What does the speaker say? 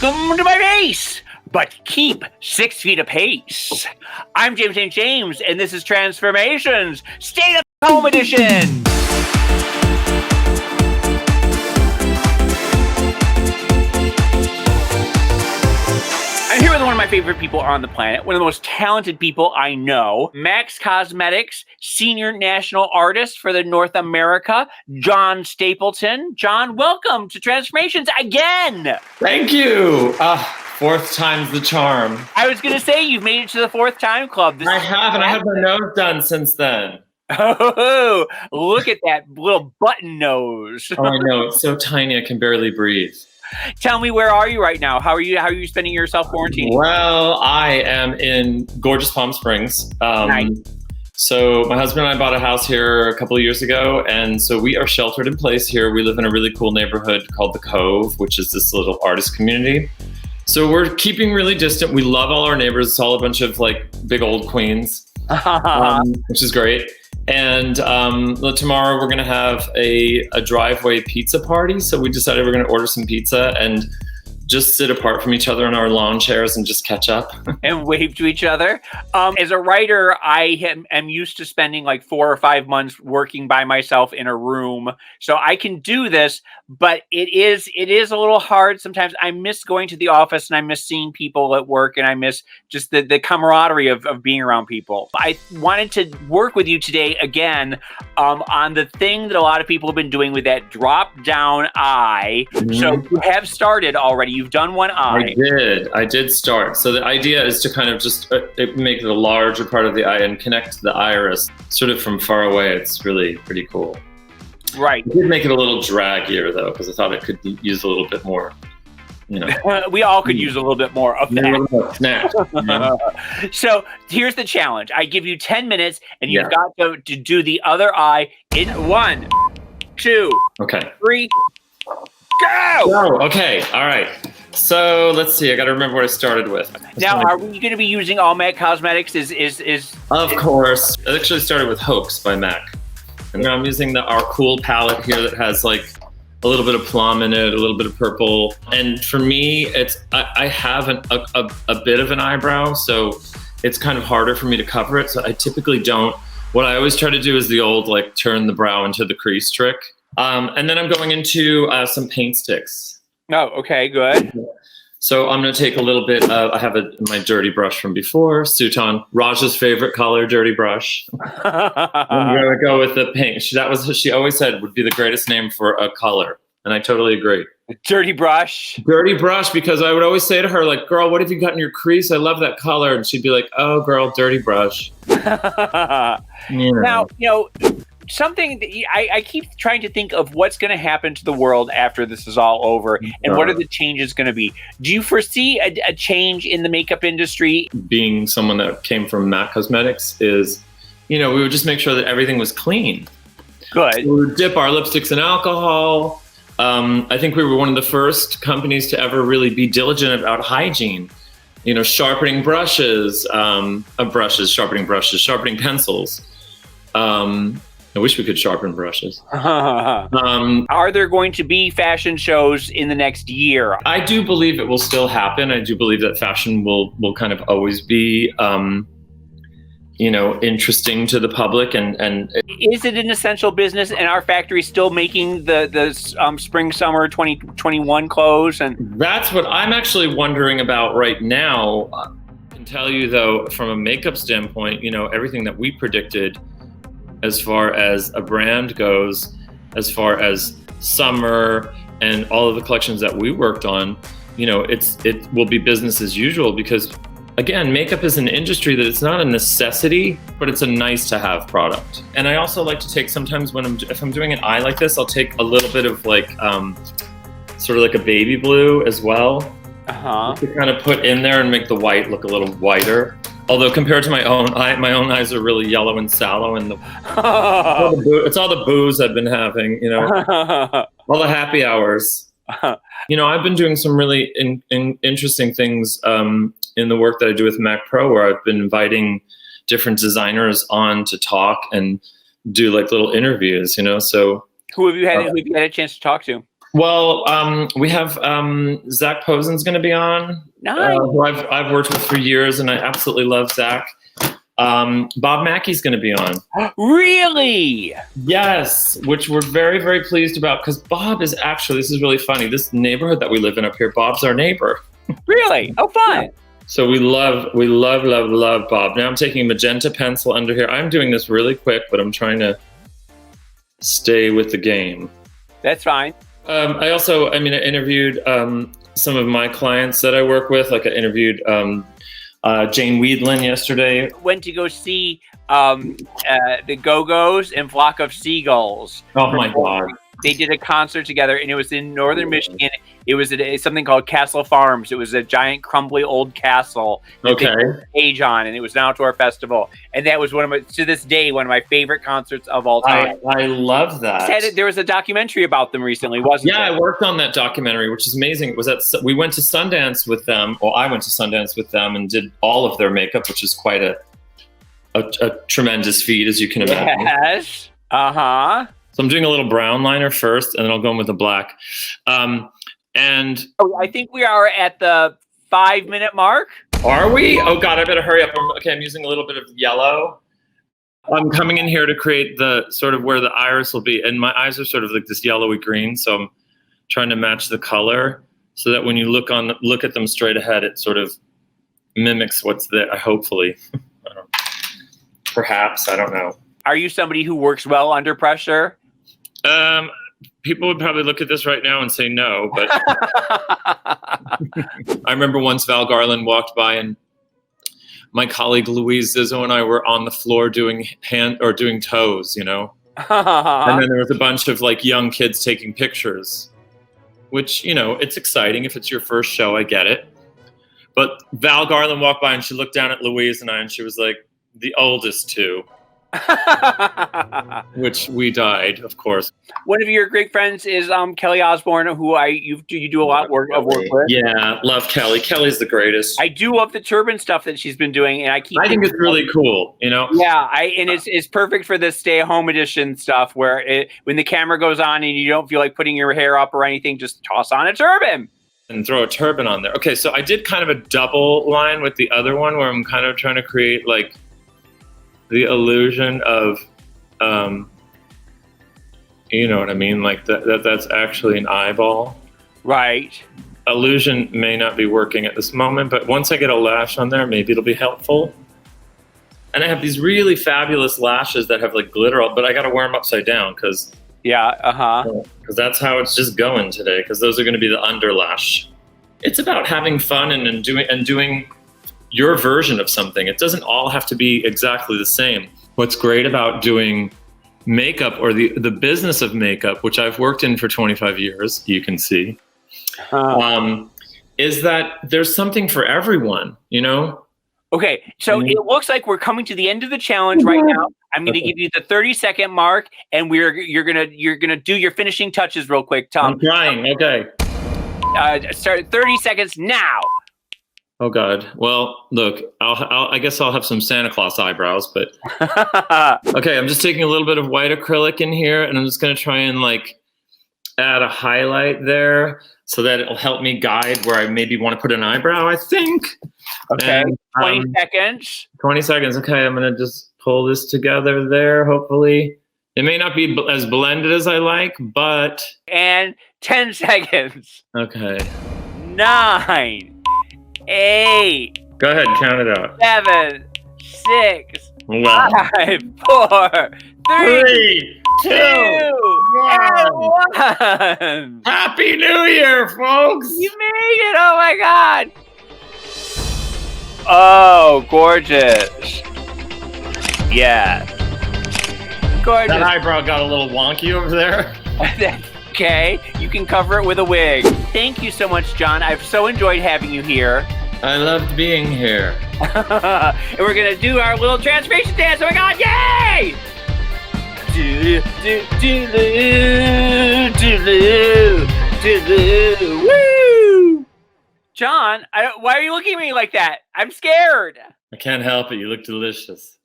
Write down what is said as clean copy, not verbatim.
Welcome to my base, but keep 6 feet apace. I'm James St. James, and this is Transformations State of Home Edition. I'm here with one of my favorite people on the planet, one of the most talented people I know, Max Cosmetics Senior National Artist for the North America, John Stapleton. John, welcome to Transformations again. Thank you. Fourth time's the charm. I was going to say, you've made it to the fourth time club. I have, and I had my nose done since then. Oh, look at that little button nose. Oh, I know. It's so tiny, I can barely breathe. Tell me, where are you right now? How are you spending your self-quarantine? Well, I am in gorgeous Palm Springs. Nice. So my husband and I bought a house here a couple of years ago, and so we are sheltered in place here. We live in a really cool neighborhood called The Cove, which is this little artist community. So we're keeping really distant. We love all our neighbors. It's all a bunch of like big old queens, which is great. And tomorrow we're going to have a driveway pizza party. So we decided we're going to order some pizza and just sit apart from each other in our lawn chairs and just catch up. And wave to each other. As a writer, I am used to spending like 4 or 5 months working by myself in a room. So I can do this, but it is a little hard. Sometimes I miss going to the office and I miss seeing people at work and I miss just the camaraderie of being around people. I wanted to work with you today again on the thing that a lot of people have been doing with that drop down eye. Mm-hmm. So you have started already. You've done one eye. I did start. So the idea is to kind of just make it a larger part of the eye and connect the iris sort of from far away. It's really pretty cool. Right. I did make it a little draggier though, because I thought it could use a little bit more, you know. We all could use a little bit more of that. Snack. So here's the challenge. I give you 10 minutes and you've got to do the other eye in 1, 2, 3, go! Okay, all right. So let's see. I got to remember what I started with. Now, are we going to be using all MAC Cosmetics? Of course. It actually started with Hoax by MAC. And now I'm using our cool palette here that has like a little bit of plum in it, a little bit of purple. And for me, I have a bit of an eyebrow, so it's kind of harder for me to cover it. So I typically don't. What I always try to do is the old like turn the brow into the crease trick. And then I'm going into some paint sticks. Oh, okay, good. So I'm going to take a little bit I have my dirty brush from before, Suton, Raj's favorite color, dirty brush. I'm going to go with the pink. That was what she always said would be the greatest name for a color. And I totally agree. Dirty brush? Dirty brush, because I would always say to her, like, girl, what have you got in your crease? I love that color. And she'd be like, oh, girl, dirty brush. Now, something that I keep trying to think of what's going to happen to the world after this is all over, and what are the changes going to be? Do you foresee a change in the makeup industry? Being someone that came from MAC Cosmetics is, we would just make sure that everything was clean. Good. So we would dip our lipsticks in alcohol. I think we were one of the first companies to ever really be diligent about hygiene. Sharpening brushes, sharpening pencils. I wish we could sharpen brushes. Are there going to be fashion shows in the next year? I do believe it will still happen. I do believe that fashion will kind of always be, interesting to the public. And is it an essential business? And our factory still making the spring summer 2021 clothes? And that's what I'm actually wondering about right now. I can tell you though, from a makeup standpoint, everything that we predicted as far as a brand goes, as far as summer and all of the collections that we worked on, it will be business as usual, because again, makeup is an industry that it's not a necessity, but it's a nice to have product. And I also like to take sometimes if I'm doing an eye like this, I'll take a little bit of like, sort of like a baby blue as well. To kind of put in there and make the white look a little whiter. Although compared to my own eyes are really yellow and sallow, and it's all the booze I've been having, all the happy hours. I've been doing some really interesting things in the work that I do with Mac Pro, where I've been inviting different designers on to talk and do like little interviews, So who have you had a chance to talk to? Well, we have Zach Posen's going to be on, Nice. who I've worked with for years, and I absolutely love Zach. Bob Mackey's going to be on. Really? Yes, which we're very, very pleased about, because Bob is actually, this is really funny, this neighborhood that we live in up here, Bob's our neighbor. Really? Oh, fun. Yeah. So we love Bob. Now I'm taking a magenta pencil under here. I'm doing this really quick, but I'm trying to stay with the game. That's fine. I interviewed some of my clients that I work with. Like I interviewed Jane Weedlin yesterday. Went to go see the Go-Go's and Flock of Seagulls. Oh my God. They did a concert together, and it was in northern Michigan. It was at something called Castle Farms. It was a giant, crumbly old castle that they put a stage on, and it was an outdoor festival. And that was to this day, one of my favorite concerts of all time. I love that. There was a documentary about them recently, wasn't there? Yeah, I worked on that documentary, which is amazing. It was we went to Sundance with them. Well, I went to Sundance with them and did all of their makeup, which is quite a tremendous feat, as you can imagine. Yes. Uh-huh. So I'm doing a little brown liner first, and then I'll go in with the black. I think we are at the 5-minute mark. Are we? Oh God, I better hurry up. I'm using a little bit of yellow. I'm coming in here to create the sort of where the iris will be, and my eyes are sort of like this yellowy green, so I'm trying to match the color so that when you look at them straight ahead, it sort of mimics what's there. Hopefully, perhaps, I don't know. Are you somebody who works well under pressure? People would probably look at this right now and say no, but I remember once Val Garland walked by, and my colleague Louise Zizzo and I were on the floor doing toes, and then there was a bunch of like young kids taking pictures, which, it's exciting if it's your first show, I get it. But Val Garland walked by and she looked down at Louise and I, and she was like, the oldest two. Which we died, of course. One of your great friends is Kelly Osbourne, who you do a lot of work with. Yeah, love Kelly. Kelly's the greatest. I do love the turban stuff that she's been doing, and I think it's really cool. Yeah, it's perfect for the stay-at-home edition stuff, where when the camera goes on and you don't feel like putting your hair up or anything, just toss on a turban and throw a turban on there. Okay, so I did kind of a double line with the other one, where I'm kind of trying to create like the illusion of, you know what I mean? Like that's actually an eyeball. Right. Illusion may not be working at this moment, but once I get a lash on there, maybe it'll be helpful. And I have these really fabulous lashes that have like glitter, but I got to wear them upside down because that's how it's just going today. Because those are going to be the underlash. It's about having fun and doing your version of something. It doesn't all have to be exactly the same. What's great about doing makeup, or the business of makeup, which I've worked in for 25 years, you can see, is that there's something for everyone, Okay, so it looks like we're coming to the end of the challenge right now. I'm going to give you the 30-second mark, and you're gonna do your finishing touches real quick, Tom. I'm trying. Okay. Start 30 seconds now. Oh God. Well, look, I guess I'll have some Santa Claus eyebrows, but okay. I'm just taking a little bit of white acrylic in here, and I'm just going to try and like add a highlight there so that it'll help me guide where I maybe want to put an eyebrow, I think. Okay. And, 20 seconds. 20 seconds. Okay. I'm going to just pull this together there. Hopefully it may not be as blended as I like, but. And 10 seconds. Okay. 9. 8. Go ahead, count it out. 7, 6, wow. 5, 4, 3, 2, 1. Happy New Year, folks! You made it! Oh my God! Oh, gorgeous! Yeah, gorgeous. That eyebrow got a little wonky over there. Okay, you can cover it with a wig. Thank you so much, John. I've so enjoyed having you here. I loved being here. And we're gonna do our little transformation dance. Oh my God, yay! Woo! John, why are you looking at me like that? I'm scared. I can't help it. You look delicious.